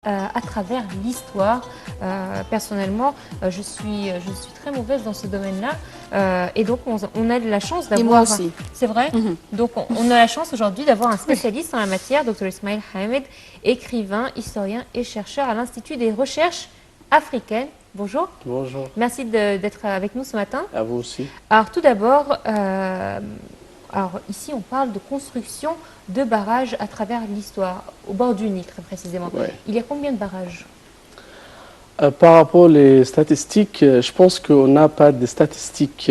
à travers l'histoire. Personnellement, je suis très mauvaise dans ce domaine-là. Et donc, on a de la chance d'avoir... Et moi aussi. C'est vrai. Donc, on a la chance aujourd'hui d'avoir un spécialiste en la matière, Dr Ismail Hamed, écrivain, historien et chercheur à l'Institut des recherches africaines. Bonjour. Bonjour. Merci d'être avec nous ce matin. À vous aussi. Alors, tout d'abord, ici, on parle de construction de barrages à travers l'histoire, au bord du Nil, très précisément. Ouais. Il y a combien de barrages? Par rapport aux statistiques, je pense qu'on n'a pas de statistiques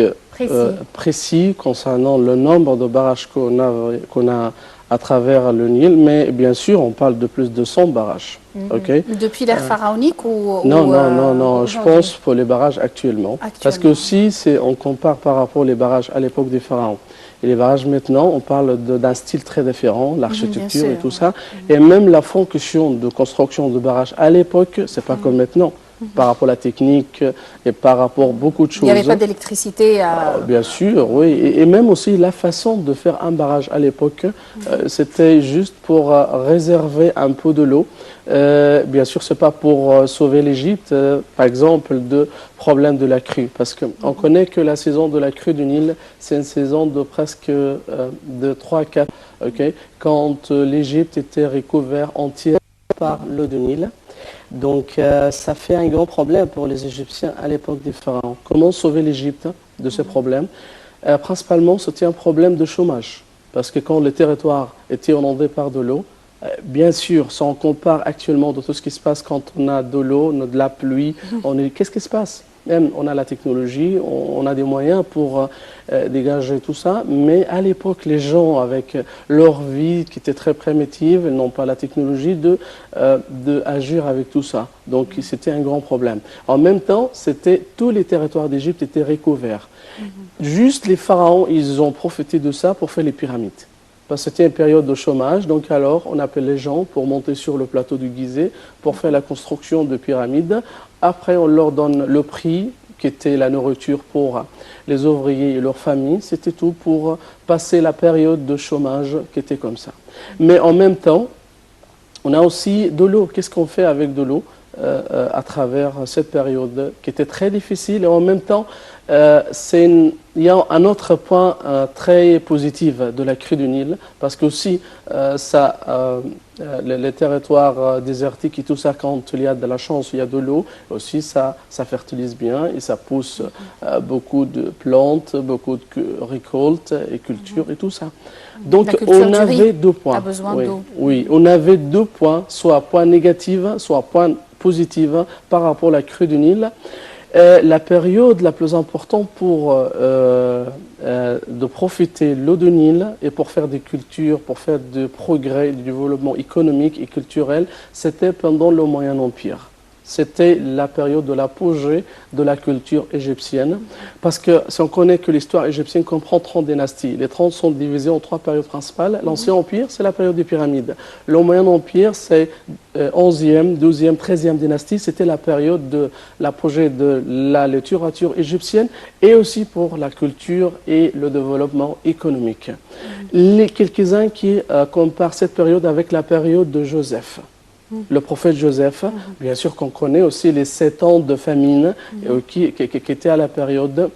précises concernant le nombre de barrages qu'on a à travers le Nil, mais bien sûr, on parle de plus de 100 barrages. Okay. Depuis l'ère pharaonique ou Non, je pense pour les barrages actuellement. Parce que si on compare par rapport aux barrages à l'époque des pharaons et les barrages maintenant, on parle d'un style très différent, l'architecture et tout ça. Et même la fonction de construction de barrages à l'époque, c'est pas comme maintenant. Par rapport à la technique et par rapport à beaucoup de choses. Il n'y avait pas d'électricité bien sûr, oui. Et même aussi la façon de faire un barrage à l'époque, c'était juste pour réserver un peu de l'eau. Bien sûr, ce n'est pas pour sauver l'Égypte, par exemple, de problème de la crue. Parce qu'on connaît que la saison de la crue du Nil, c'est une saison de presque de 3-4, quand l'Égypte était recouverte entière par l'eau du Nil. Donc, ça fait un grand problème pour les Égyptiens à l'époque des pharaons. Comment sauver l'Égypte de ce problème? Principalement, c'était un problème de chômage. Parce que quand le territoire était inondé par de l'eau, bien sûr, si on compare actuellement de tout ce qui se passe quand on a de l'eau, de la pluie, qu'est-ce qui se passe? Même, on a la technologie, on a des moyens pour dégager tout ça, mais à l'époque, les gens, avec leur vie qui était très primitive, n'ont pas la technologie d'agir avec tout ça. Donc, c'était un grand problème. En même temps, tous les territoires d'Égypte étaient recouverts. Juste les pharaons, ils ont profité de ça pour faire les pyramides. Parce que c'était une période de chômage, donc alors on appelle les gens pour monter sur le plateau du Gizeh pour faire la construction de pyramides. Après, on leur donne le prix, qui était la nourriture pour les ouvriers et leurs familles. C'était tout pour passer la période de chômage qui était comme ça. Mais en même temps, on a aussi de l'eau. Qu'est-ce qu'on fait avec de l'eau à travers cette période qui était très difficile? Et en même temps, il y a un autre point très positif de la crue du Nil, parce que aussi les territoires désertiques et tout ça, quand il y a de la chance, il y a de l'eau, aussi ça fertilise bien et ça pousse beaucoup de plantes, beaucoup de récoltes et cultures et tout ça. Donc on avait 2 points. A besoin d'eau. Oui, on avait 2 points, soit point négatif, soit point positif par rapport à la crue du Nil. La période la plus importante pour de profiter de l'eau du Nil et pour faire des cultures, pour faire du progrès, du développement économique et culturel, c'était pendant le Moyen Empire. C'était la période de l'apogée de la culture égyptienne. Parce que si on connaît que l'histoire égyptienne comprend 30 dynasties, les 30 sont divisées en 3 périodes principales. L'Ancien Empire, c'est la période des pyramides. Le Moyen Empire, c'est 11e, 12e, 13e dynastie. C'était la période de l'apogée de la littérature égyptienne et aussi pour la culture et le développement économique. Quelques-uns qui comparent cette période avec la période de Joseph. Le prophète Joseph, bien sûr qu'on connaît aussi les 7 ans de famine qui étaient à la période.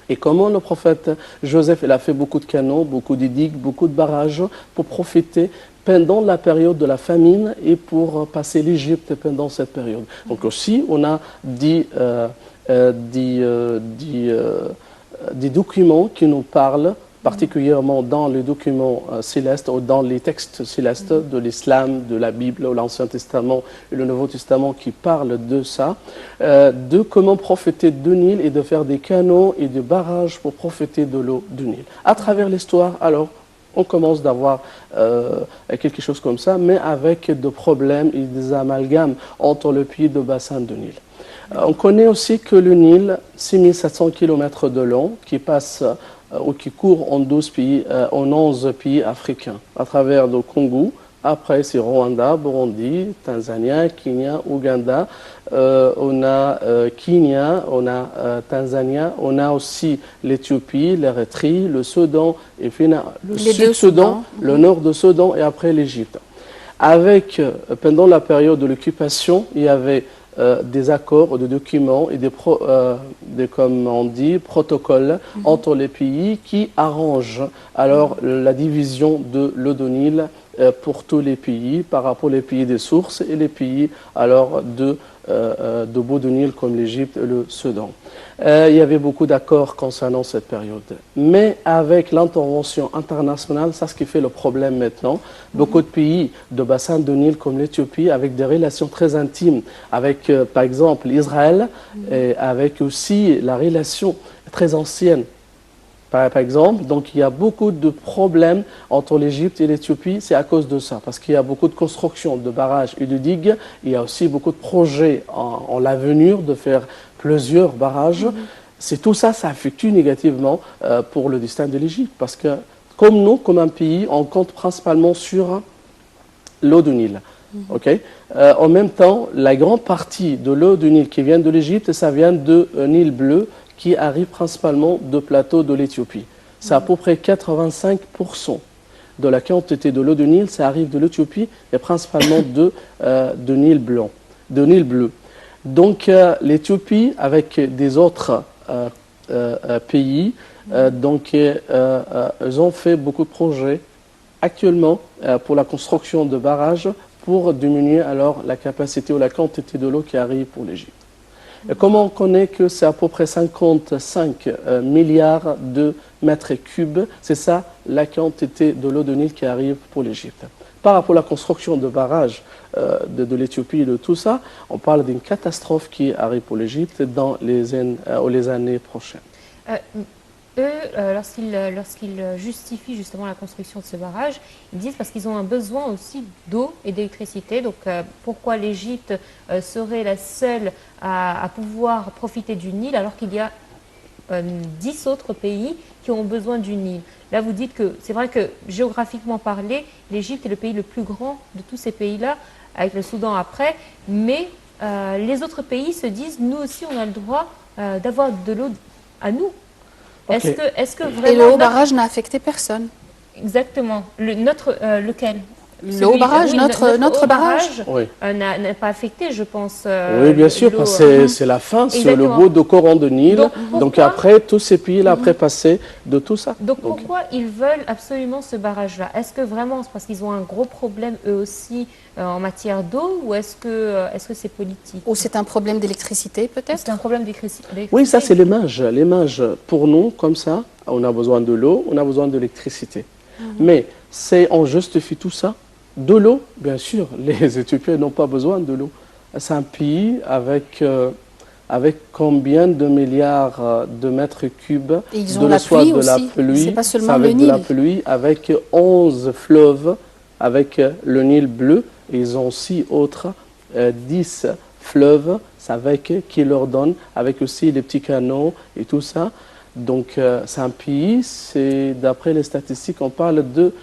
Et comment le prophète Joseph, il a fait beaucoup de canaux, beaucoup de digues, beaucoup de barrages pour profiter pendant la période de la famine et pour passer l'Égypte pendant cette période. Donc aussi, on a des documents qui nous parlent particulièrement dans les documents célestes ou dans les textes célestes de l'islam, de la Bible, ou l'Ancien Testament et le Nouveau Testament qui parlent de ça, de comment profiter du Nil et de faire des canaux et des barrages pour profiter de l'eau du Nil. À travers l'histoire, alors, on commence d'avoir quelque chose comme ça, mais avec des problèmes et des amalgames entre le pays et le bassin du Nil. On connaît aussi que le Nil, 6700 km de long, qui passe ou qui court en 11 pays africains, à travers le Congo. Après, c'est Rwanda, Burundi, Tanzanie, Kenya, Ouganda. On a Kenya, on a Tanzanie, on a aussi l'Éthiopie, l'Érythrée, le Soudan, et puis le Sud-Soudan, le nord du Soudan et après l'Égypte. Pendant la période de l'occupation, il y avait des accords, des documents et comme on dit, protocoles entre les pays qui arrangent alors la division de l'eau de Nil pour tous les pays par rapport aux pays des sources et les pays alors de bout de Nil comme l'Égypte et le Soudan. Il y avait beaucoup d'accords concernant cette période. Mais avec l'intervention internationale, c'est ce qui fait le problème maintenant. Beaucoup de pays de bassin de Nil comme l'Éthiopie, avec des relations très intimes avec, par exemple, Israël, et avec aussi la relation très ancienne. Par exemple, donc il y a beaucoup de problèmes entre l'Égypte et l'Éthiopie, c'est à cause de ça, parce qu'il y a beaucoup de construction de barrages et de digues, il y a aussi beaucoup de projets en l'avenir de faire plusieurs barrages. C'est tout ça, ça affecte négativement pour le destin de l'Égypte, parce que comme nous, comme un pays, on compte principalement sur l'eau du Nil. Okay? En même temps, la grande partie de l'eau du Nil qui vient de l'Égypte, ça vient de Nil bleu, qui arrive principalement de plateaux de l'Éthiopie. C'est à peu près 85% de la quantité de l'eau de Nil, ça arrive de l'Éthiopie et principalement de Nil blanc, de Nil bleu. Donc l'Éthiopie, avec des autres pays, ils ont fait beaucoup de projets actuellement pour la construction de barrages pour diminuer alors la capacité ou la quantité de l'eau qui arrive pour l'Égypte. Et comme on connaît que c'est à peu près 55 milliards de mètres cubes, c'est ça la quantité de l'eau de Nil qui arrive pour l'Égypte. Par rapport à la construction de barrages de l'Éthiopie et de tout ça, on parle d'une catastrophe qui arrive pour l'Égypte dans les années prochaines. Lorsqu'ils justifient justement la construction de ce barrage, ils disent parce qu'ils ont un besoin aussi d'eau et d'électricité. Donc pourquoi l'Égypte serait la seule à pouvoir profiter du Nil alors qu'il y a 10 autres pays qui ont besoin du Nil. Là, vous dites que c'est vrai que géographiquement parlé, l'Égypte est le pays le plus grand de tous ces pays-là, avec le Soudan après, mais les autres pays se disent, nous aussi, on a le droit d'avoir de l'eau à nous. Okay. Est-ce que vraiment... Et le haut barrage n'a affecté personne. Exactement. Lequel? Le haut barrage, notre barrage oui. N'a pas affecté, je pense. Oui, bien sûr, parce que c'est la fin, c'est le bout de Coran de Nil. Donc après, tous ces pays-là, après passer de tout ça. Donc pourquoi ils veulent absolument ce barrage-là? Est-ce que vraiment c'est parce qu'ils ont un gros problème eux aussi en matière d'eau, ou est-ce que c'est politique? Ou c'est un problème d'électricité peut-être? C'est un problème d'électricité. Oui, ça c'est l'image. L'image, pour nous, comme ça, on a besoin de l'eau, on a besoin d'électricité. Mais on justifie tout ça. De l'eau, bien sûr, les Éthiopiens n'ont pas besoin de l'eau. C'est un pays avec combien de milliards de mètres cubes de l'eau, soit de la pluie, c'est pas seulement avec de la pluie, avec 11 fleuves, avec le Nil bleu, et ils ont aussi 10 fleuves qui leur donnent, avec aussi les petits canaux et tout ça. Donc c'est un pays, d'après les statistiques, on parle de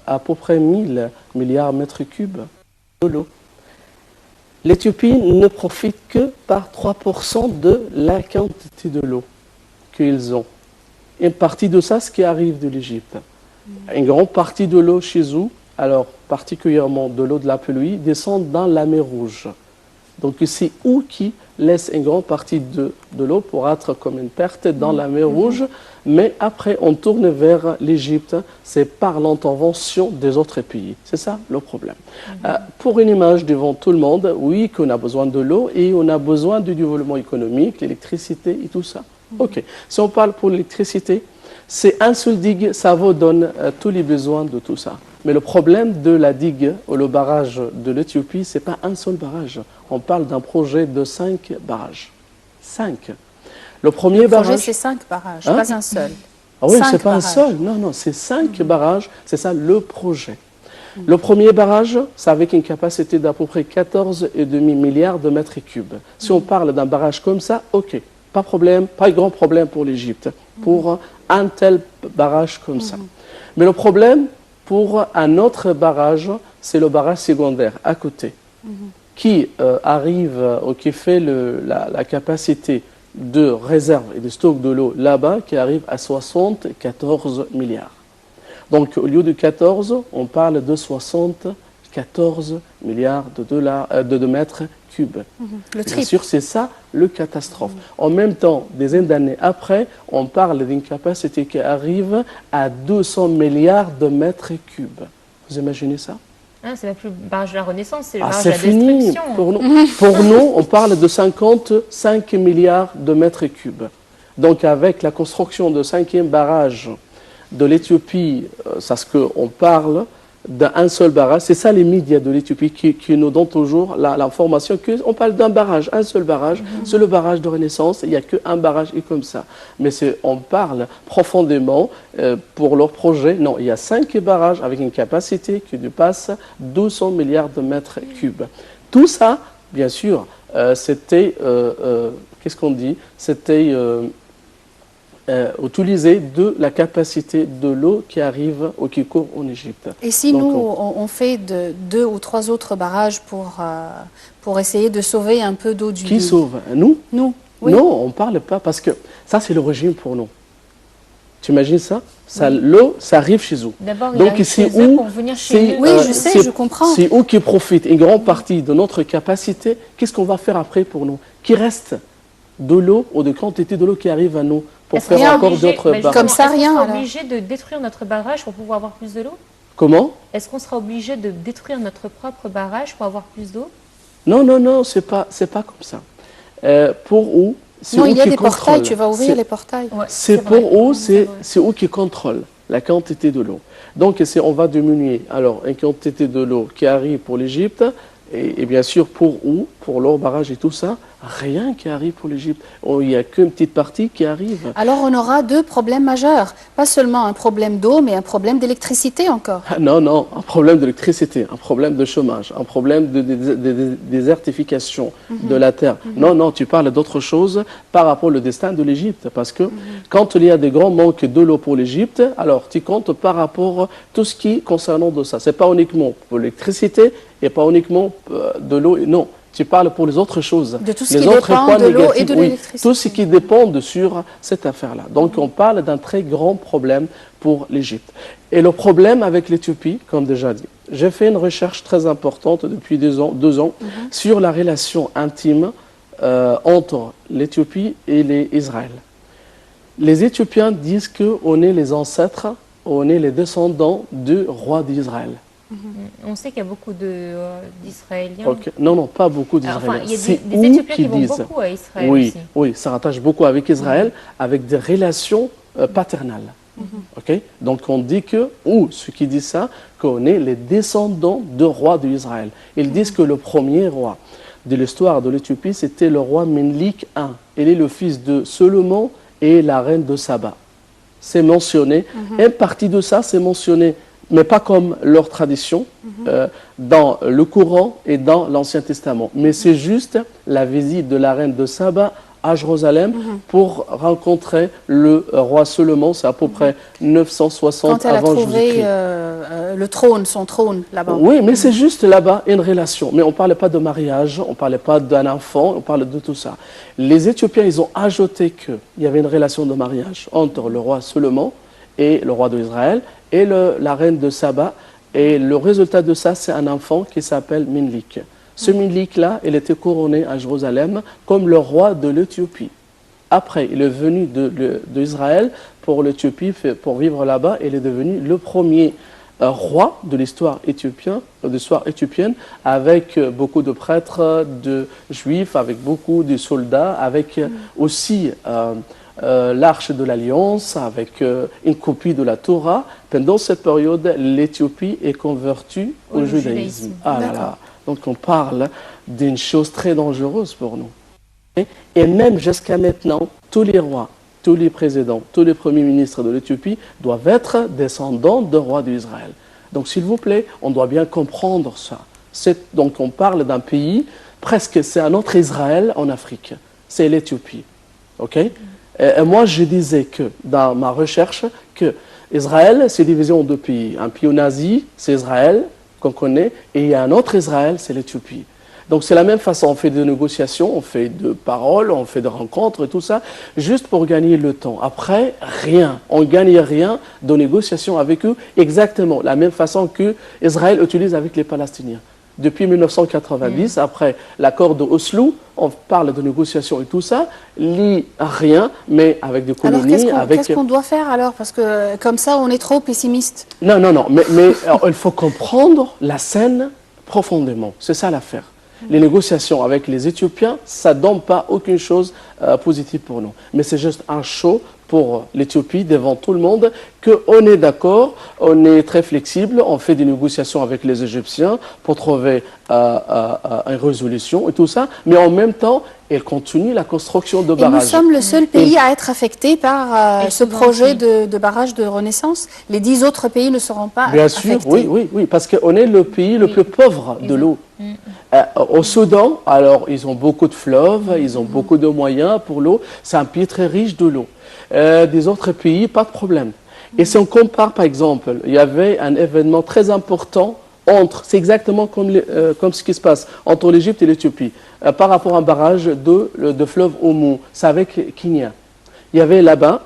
à peu près 1000 milliards de mètres cubes de l'eau. L'Éthiopie ne profite que par 3% de la quantité de l'eau qu'ils ont. Une partie de ça, ce qui arrive de l'Égypte. Une grande partie de l'eau chez eux, alors particulièrement de l'eau de la pluie, descend dans la mer Rouge. Donc c'est eux qui laissent une grande partie de l'eau pour être comme une perte dans la mer Rouge, mais après on tourne vers l'Égypte, c'est par l'intervention des autres pays. C'est ça le problème. Pour une image devant tout le monde, oui qu'on a besoin de l'eau et on a besoin du développement économique, l'électricité et tout ça. Ok, si on parle pour l'électricité, c'est un seul digue, ça vous donne tous les besoins de tout ça. Mais le problème de la digue ou le barrage de l'Éthiopie, ce n'est pas un seul barrage. On parle d'un projet de 5 barrages. 5. Le projet, c'est 5 barrages, pas un seul. Ah oui, ce n'est pas un seul. Non, c'est 5 barrages. C'est ça le projet. Le premier barrage, c'est avec une capacité d'à peu près 14,5 milliards de mètres cubes. Si on parle d'un barrage comme ça, ok, pas problème, pas grand problème pour l'Égypte, pour un tel barrage comme ça. Mais le problème, pour un autre barrage, c'est le barrage secondaire à côté, qui arrive, ou qui fait la capacité de réserve et de stock de l'eau là-bas, qui arrive à 74 milliards. Donc au lieu de 14, on parle de 74 14 milliards de mètres cubes. Le Bien triple. sûr, c'est ça le catastrophe. En même temps, des d'années après, on parle d'une capacité qui arrive à 200 milliards de mètres cubes. Vous imaginez ça? Ah, c'est plus le barrage de la Renaissance, c'est le Ah, barrage de c'est la fini destruction. pour nous. Pour nous, on parle de 55 milliards de mètres cubes. Donc avec la construction de 5e barrage de l'Éthiopie, c'est ce qu'on parle d'un seul barrage. C'est ça les médias de l'Éthiopie qui nous donnent toujours l'information qu'on parle d'un barrage, un seul barrage. C'est le barrage de Renaissance, il n'y a qu'un barrage et comme ça. Mais on parle profondément pour leur projet. Non, il y a 5 barrages avec une capacité qui dépasse 200 milliards de mètres cubes. Tout ça, bien sûr, c'était, qu'est-ce qu'on dit? C'était utiliser de la capacité de l'eau qui arrive ou qui court en Égypte. Et si Donc, nous, on fait 2 ou 3 autres barrages pour essayer de sauver un peu d'eau du Nil? Qui sauve? Nous? Nous, oui. Non, on ne parle pas parce que ça, c'est le régime pour nous. Tu imagines ça? L'eau, ça arrive chez eux. D'abord, il arrive chez eux pour venir chez nous. Oui, je sais, je comprends. C'est eux qui profitent une grande partie de notre capacité. Qu'est-ce qu'on va faire après pour nous? Qui reste de l'eau ou de quantité de l'eau qui arrive à nous pour faire encore d'autres barrages? Comme ça, rien. Est-ce qu'on alors. sera obligé de détruire notre barrage pour pouvoir avoir plus de l'eau? Comment? Est-ce qu'on sera obligé de détruire notre propre barrage pour avoir plus d'eau? Non, non, non, c'est pas comme ça. Pour eux, c'est Non, eux il y a qui des portails, contrôlent. tu vas ouvrir les portails. Ouais, C'est vrai. pour eux, C'est vrai. c'est eux qui contrôlent la quantité de l'eau. Donc, on va diminuer alors une quantité de l'eau qui arrive pour l'Égypte et bien sûr pour eux, pour leur barrage et tout ça, rien qui arrive pour l'Égypte. Il n'y a qu'une petite partie qui arrive. Alors on aura 2 problèmes majeurs. Pas seulement un problème d'eau, mais un problème d'électricité encore. Ah, non, non, un problème d'électricité, un problème de chômage, un problème de désertification de la terre. Non, non, tu parles d'autre chose par rapport au destin de l'Égypte. Parce que quand il y a des grands manques de l'eau pour l'Égypte, alors tu comptes par rapport à tout ce qui concernant de ça. Ce n'est pas uniquement pour l'électricité et pas uniquement de l'eau, non. Tu parles pour les autres choses. De tout ce les qui autres dépend points de l'eau négatifs, et de oui, l'électricité. tout ce qui dépend sur cette affaire-là. Donc on parle d'un très grand problème pour l'Égypte. Et le problème avec l'Éthiopie, comme déjà dit, j'ai fait une recherche très importante depuis 2 ans sur la relation intime entre l'Éthiopie et Israël. Les Éthiopiens disent qu'on est les ancêtres, on est les descendants du roi d'Israël. On sait qu'il y a beaucoup d'Israéliens. Okay. Non, non, pas beaucoup d'Israéliens. Enfin, il y a c'est des Éthiopiens qui vont disent. beaucoup à Israël Oui, aussi. oui, ça rattache beaucoup avec Israël, avec des relations paternelles. Okay? Donc on dit que, ou ceux qui disent ça, qu'on est les descendants de rois d'Israël. Ils disent que le premier roi de l'histoire de l'Éthiopie, c'était le roi Menelik I. Il est le fils de Salomon et la reine de Saba. C'est mentionné. Une partie de ça, c'est mentionné, mais pas comme leur tradition, dans le Coran et dans l'Ancien Testament. Mais c'est juste la visite de la reine de Saba à Jérusalem pour rencontrer le roi Salomon. C'est à peu près 960 Quand elle a avant trouvé Jésus-Christ. son trône là-bas. Oui, mais c'est juste là-bas une relation. Mais on ne parlait pas de mariage, on ne parlait pas d'un enfant, on parle de tout ça. Les Éthiopiens, ils ont ajouté qu'il y avait une relation de mariage entre le roi Salomon et le roi d'Israël et la reine de Saba. Et le résultat de ça, c'est un enfant qui s'appelle Menelik. Ce Menelik-là, il était couronné à Jérusalem comme le roi de l'Éthiopie. Après, il est venu d'Israël pour l'Éthiopie, pour vivre là-bas. Il est devenu le premier roi de l'histoire éthiopienne, avec beaucoup de prêtres, de juifs, avec beaucoup de soldats, avec aussi l'arche de l'Alliance, avec une copie de la Torah. Pendant cette période, l'Éthiopie est convertie au judaïsme. Ah là là. Donc on parle d'une chose très dangereuse pour nous. Et même jusqu'à maintenant, tous les rois, tous les présidents, tous les premiers ministres de l'Éthiopie doivent être descendants de rois d'Israël. Donc s'il vous plaît, on doit bien comprendre ça. Donc on parle d'un pays, presque c'est un autre Israël en Afrique. C'est l'Éthiopie. Okay? Et moi je disais que dans ma recherche, que Israël c'est divisé en 2 pays. Un pays nazi, c'est Israël, qu'on connaît, et il y a un autre Israël, c'est l'Éthiopie. Donc c'est la même façon, on fait des négociations, on fait de paroles, on fait de rencontres et tout ça, juste pour gagner le temps. Après, rien, on ne gagne rien de négociations avec eux, exactement la même façon que Israël utilise avec les Palestiniens. Depuis 1990, après l'accord de Oslo, on parle de négociations et tout ça, rien, mais avec des colonies. Alors qu'est-ce qu'on doit faire alors? Parce que comme ça, on est trop pessimiste. Non, non, non, mais alors, il faut comprendre la scène profondément. C'est ça l'affaire. Les négociations avec les Éthiopiens, ça ne donne pas aucune chose positive pour nous. Mais c'est juste un show pour l'Éthiopie devant tout le monde qu'on est d'accord, on est très flexible, on fait des négociations avec les Égyptiens pour trouver une résolution et tout ça, mais en même temps, elle continue la construction de barrages. Et nous sommes le seul pays à être affecté par ce projet de barrage de renaissance. Les 10 autres pays ne seront pas Bien affectés. sûr, oui, parce qu'on est le pays le plus pauvre de l'eau. Au Soudan, alors, ils ont beaucoup de fleuves, ils ont beaucoup de moyens pour l'eau. C'est un pays très riche de l'eau. Des autres pays, pas de problème. Et si on compare, par exemple, il y avait un événement très important c'est exactement comme ce qui se passe entre l'Égypte et l'Éthiopie, par rapport à un barrage de fleuve Omo, c'est avec Kenya. Il y avait là-bas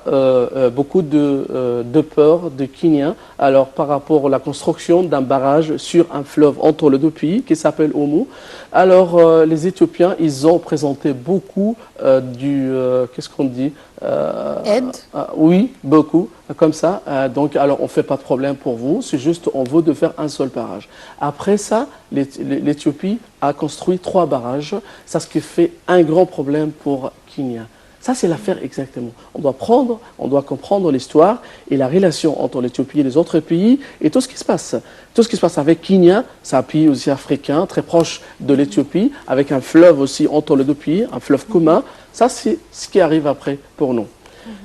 beaucoup de peur de Kenyans alors par rapport à la construction d'un barrage sur un fleuve entre les deux pays qui s'appelle Omo. Alors les Éthiopiens, ils ont présenté beaucoup qu'est-ce qu'on dit Aide. Oui, beaucoup, comme ça. Donc alors on ne fait pas de problème pour vous, c'est juste on veut de faire un seul barrage. Après ça, l'Éthiopie a construit 3 barrages, ça ce qui fait un grand problème pour Kenya. Ça, c'est l'affaire exactement. On doit comprendre l'histoire et la relation entre l'Éthiopie et les autres pays et tout ce qui se passe. Tout ce qui se passe avec Kenya, c'est un pays aussi africain, très proche de l'Éthiopie, avec un fleuve aussi entre les deux pays, un fleuve commun. Ça, c'est ce qui arrive après pour nous.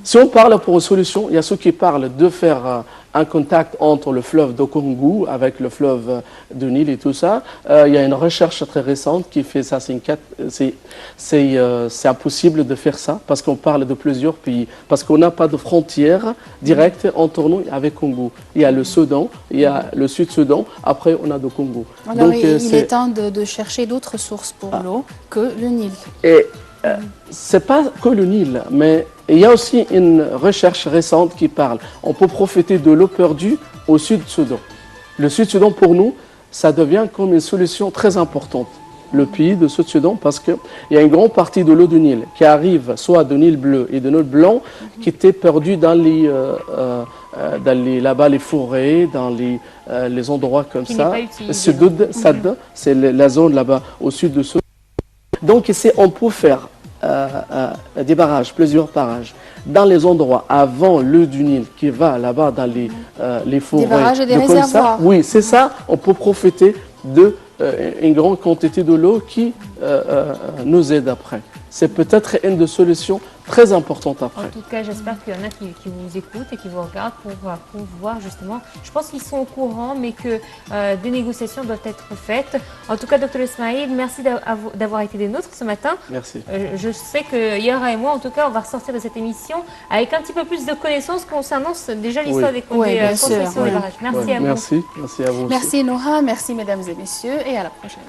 Si on parle pour une solution, il y a ceux qui parlent de faire un contact entre le fleuve de Congo avec le fleuve de Nil et tout ça. Il y a une recherche très récente qui fait ça. C'est impossible de faire ça parce qu'on parle de plusieurs pays. Parce qu'on n'a pas de frontière directe entre nous avec Congo. Il y a le Soudan, il y a le Sud-Soudan, après on a le Congo. Alors il est temps de chercher d'autres sources pour l'eau que le Nil. Et c'est pas que le Nil, mais il y a aussi une recherche récente qui parle. On peut profiter de l'eau perdue au Sud-Soudan. Le Sud-Soudan, pour nous, ça devient comme une solution très importante. Le pays de Sud-Soudan, parce qu'il y a une grande partie de l'eau du Nil qui arrive soit de Nil bleu et de Nil blanc qui était perdue dans là-bas les forêts, dans les endroits comme ça. Sad, c'est la zone là-bas au sud de Soudan. Donc ici, on peut faire des barrages, plusieurs barrages, dans les endroits avant le du Nil qui va là-bas dans les forêts. Des barrages et des réservoirs. Oui, c'est ça. On peut profiter d'une grande quantité de l'eau qui nous aide après. C'est peut-être une des solutions très importantes après. En tout cas, j'espère qu'il y en a qui vous écoutent et qui vous regardent pour voir justement. Je pense qu'ils sont au courant, mais que des négociations doivent être faites. En tout cas, Dr Ismail, merci d'avoir été des nôtres ce matin. Merci. Je sais que Yara et moi, en tout cas, on va ressortir de cette émission avec un petit peu plus de connaissances concernant déjà l'histoire des constructions des barrages. Merci à vous. Merci à vous aussi. Merci Noha, merci mesdames et messieurs, et à la prochaine.